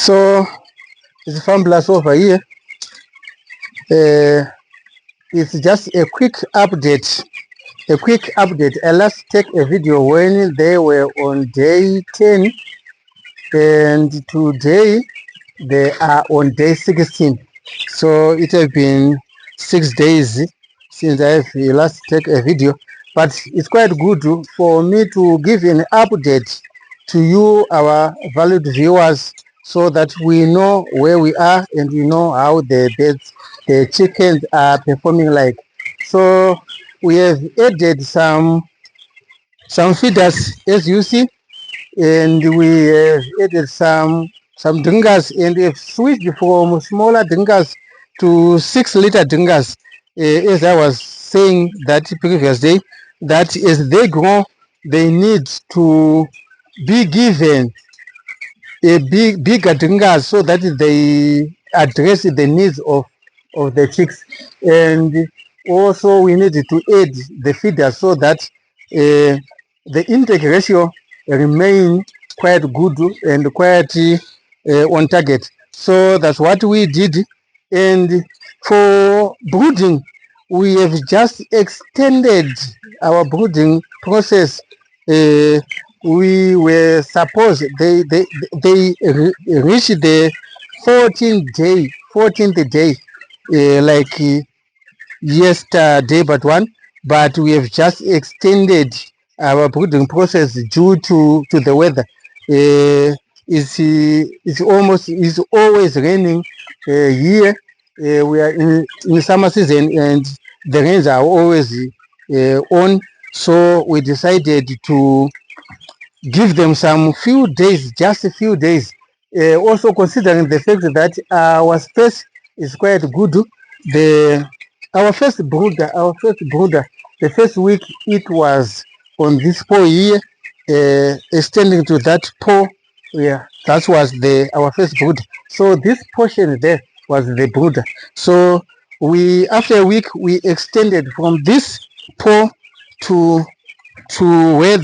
So it's Farm Plus over here. It's just a quick update. I last take a video when they were on day 10, and today they are on day 16. So it has been 6 days since I last take a video, but it's quite good for me to give an update to you, our valued viewers, so that we know where we are and we know how the birds, the chickens are performing like. So we have added some feeders, as you see, and we have added some drinkers, and we have switched from smaller drinkers to 6-liter drinkers, as I was saying that previous day, that as they grow they need to be given a bigger drinkers so that they address the needs of the chicks. And also we need to add the feeders so that the intake ratio remain quite good and quite on target. So that's what we did. And for brooding, we have just extended our brooding process. We were supposed they reach the 14th day, like yesterday but we have just extended our brooding process due to the weather. It's always raining here. We are in summer season and the rains are always on, so we decided to give them some few days, just a few days. Also considering the fact that our space is quite good. Our first brooder, the first week it was on this pole here, extending to that pole. Yeah, that was our first brooder. So this portion there was the brooder. So after a week we extended from this pole to where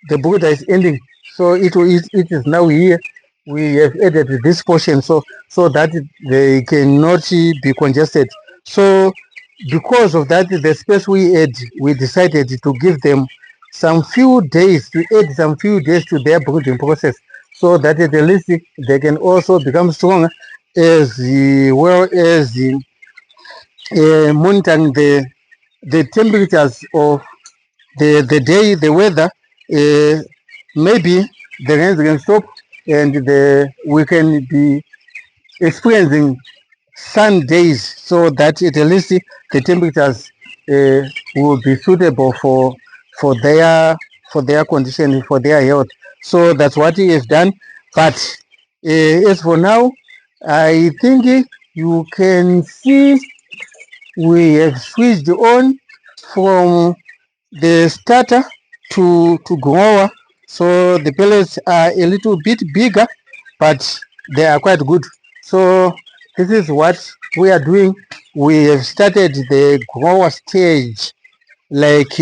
the brooder is ending. So it is now here. We have added this portion so that they cannot be congested. So because of that, the space we had, we decided to give them some few days, to add some few days to their brooding process, so that at least they can also become stronger, as well as monitoring the temperatures of the day, the weather. Maybe the rains can stop and we can be experiencing sun days, so that at least the temperatures will be suitable for their condition, for their health. So that's what we have done. But as for now, I think you can see we have switched on from the starter to grower. So the pellets are a little bit bigger, but they are quite good. So this is what we are doing. We have started the grower stage like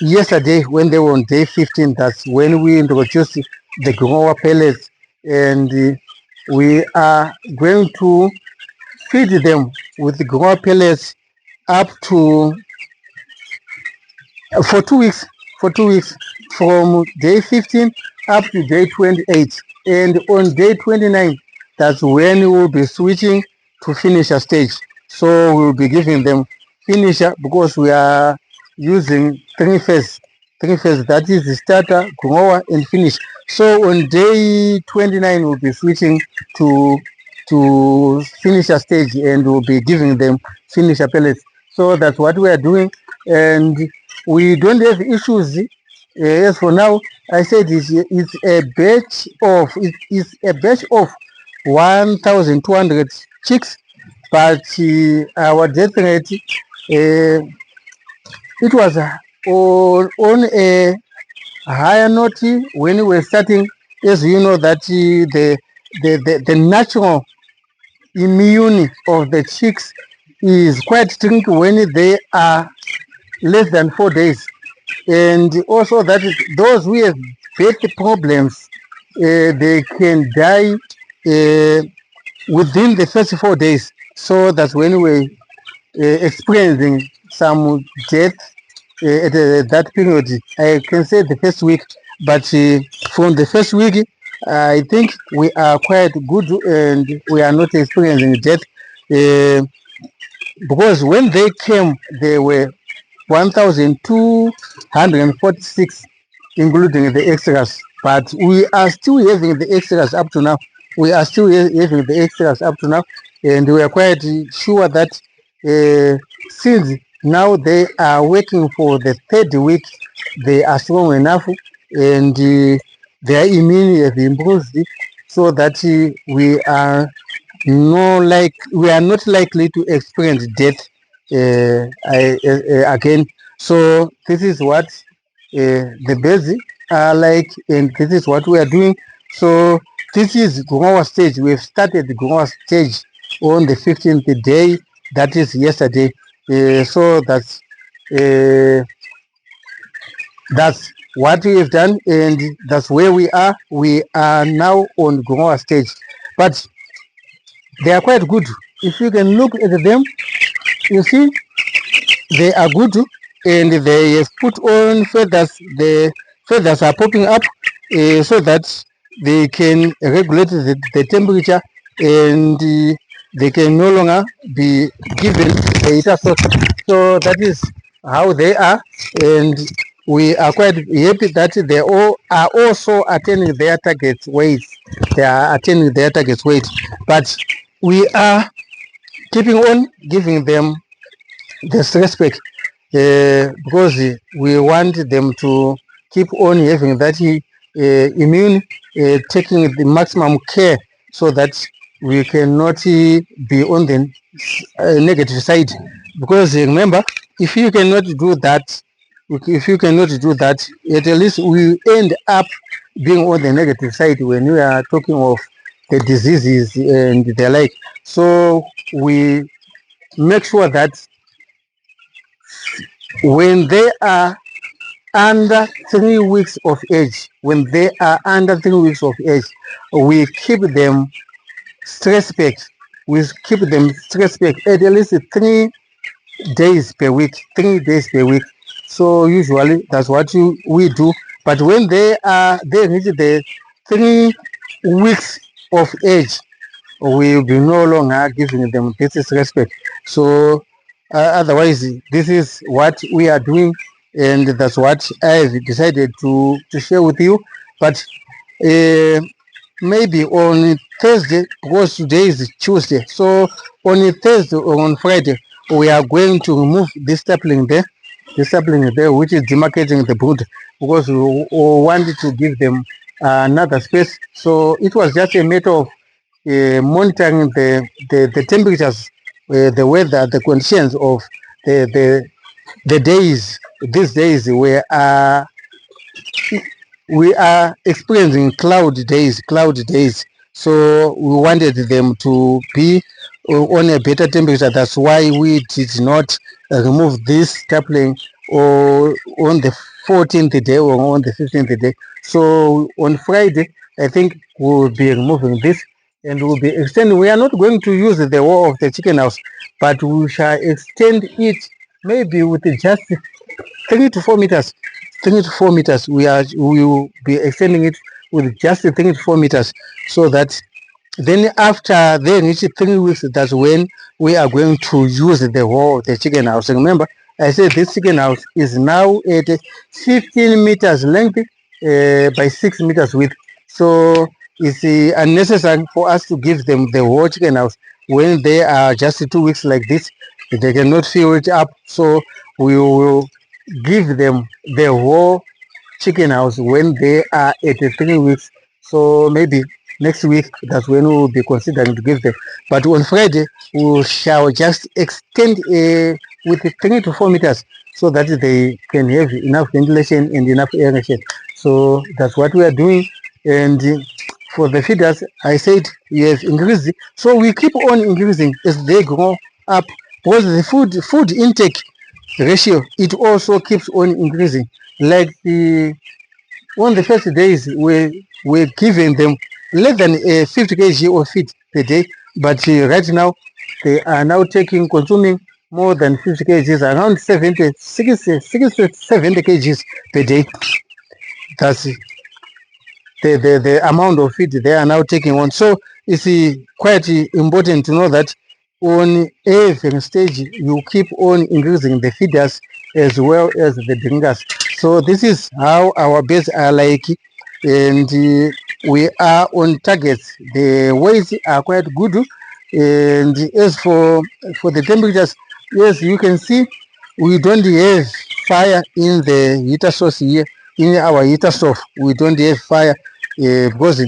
yesterday when they were on day 15. That's when we introduced the grower pellets, and we are going to feed them with the grower pellets up to for 2 weeks, from day 15 up to day 28. And on day 29, that's when we will be switching to finisher stage. So we will be giving them finisher because we are using three phase, that is the starter, grower and finish. So on day 29 we'll be switching to finisher stage, and we'll be giving them finisher pellets. So that's what we are doing, and we don't have issues. As for now, I said it's a batch of 1,200 chicks, but our death rate, it was on a higher note when we were starting. As you know that the natural immune of the chicks is quite strong when they are less than 4 days, and also that those who have birth problems, they can die within the first 4 days. So that's when we're experiencing some death at that period. I can say the first week, but from the first week, I think we are quite good and we are not experiencing death. Uh, because when they came, they were 1,246, including the extras. But we are still having the extras up to now. We are still having the extras up to now, and we are quite sure that since now they are working for the third week, they are strong enough, and their immunity has improved, so that we are no, like we are not likely to experience death again. So this is what the basic are like, and this is what we are doing. So this is grower stage. We've started the grower stage on the 15th day. That is yesterday. So that's what we have done, and that's where we are. We are now on grower stage, but they are quite good. If you can look at them, you see they are good, and they have put on feathers. The feathers are popping up so that they can regulate the temperature, and they can no longer be given the heater source. So that is how they are, and we are quite happy that they all are also attaining their target weight. They are attaining their target weight, but we are keeping on giving them this respect because we want them to keep on having that immune, taking the maximum care so that we cannot be on the negative side. Because remember, if you cannot do that, if you cannot do that, at least we end up being on the negative side when we are talking of the diseases and the like. So we make sure that when they are under 3 weeks of age, when they are under 3 weeks of age, we keep them stress packed. We keep them stress packed at least 3 days per week. 3 days per week. So usually that's what we do. But when they reach the 3 weeks of age, we will be no longer giving them this respect. So otherwise, this is what we are doing, and that's what I've decided to share with you. But uh, maybe on Thursday, because today is Tuesday, so on Thursday or on Friday, we are going to remove this sapling there, which is demarcating the brood, because we wanted to give them another space. So it was just a matter of monitoring the temperatures, the weather, the conditions of the days. These days we are experiencing cloud days. So we wanted them to be on a better temperature. That's why we did not remove this sapling or on the 14th day or on the 15th day. So on Friday, I think we'll be removing this and we'll be extending. We are not going to use the wall of the chicken house, but we shall extend it maybe with just 3 to 4 meters. 3 to 4 meters. We will be extending it with just 3 to 4 meters, so that then after they reach 3 weeks, that's when we are going to use the whole of the chicken house. Remember, I said this chicken house is now at 15 meters length by 6 meters width. So it's unnecessary for us to give them the whole chicken house when they are just 2 weeks like this. They cannot fill it up. So we will give them the whole chicken house when they are at 3 weeks. So maybe next week that's when we will be considering to give them. But on Friday we shall just extend with 3 to 4 meters so that they can have enough ventilation and enough aeration. So that's what we are doing. And for the feeders, I said yes, increase. So we keep on increasing as they grow up, because the food intake ratio, it also keeps on increasing. Like on the first days we're giving them less than 50 kg of feed per day, but right now they are now consuming more than 50 kgs, around 60, 70 kgs per day. That's the amount of feed they are now taking on. So it's quite important to know that on every stage you keep on increasing the feeders as well as the drinkers. So this is how our beds are like, and we are on targets. The weights are quite good, and as for the temperatures, yes, you can see we don't have fire in the heater source here. In our heater stove we don't have fire, because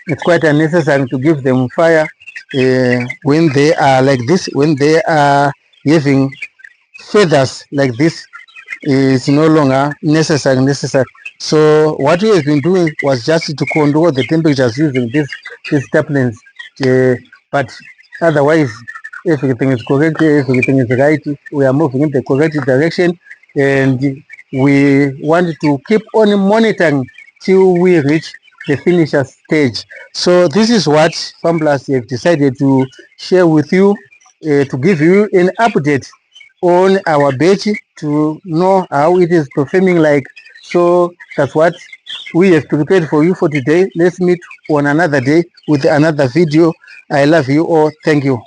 it's quite unnecessary to give them fire when they are like this. When they are having feathers like this, is no longer necessary. So what we have been doing was just to control the temperatures using these taplings, but otherwise everything is correct, everything is right. We are moving in the correct direction, and we want to keep on monitoring till we reach the finisher stage. So this is what FarmPlus have decided to share with you, to give you an update on our batch, to know how it is performing like. So that's what we have prepared for you for today. Let's meet on another day with another video. I love you all. Thank you.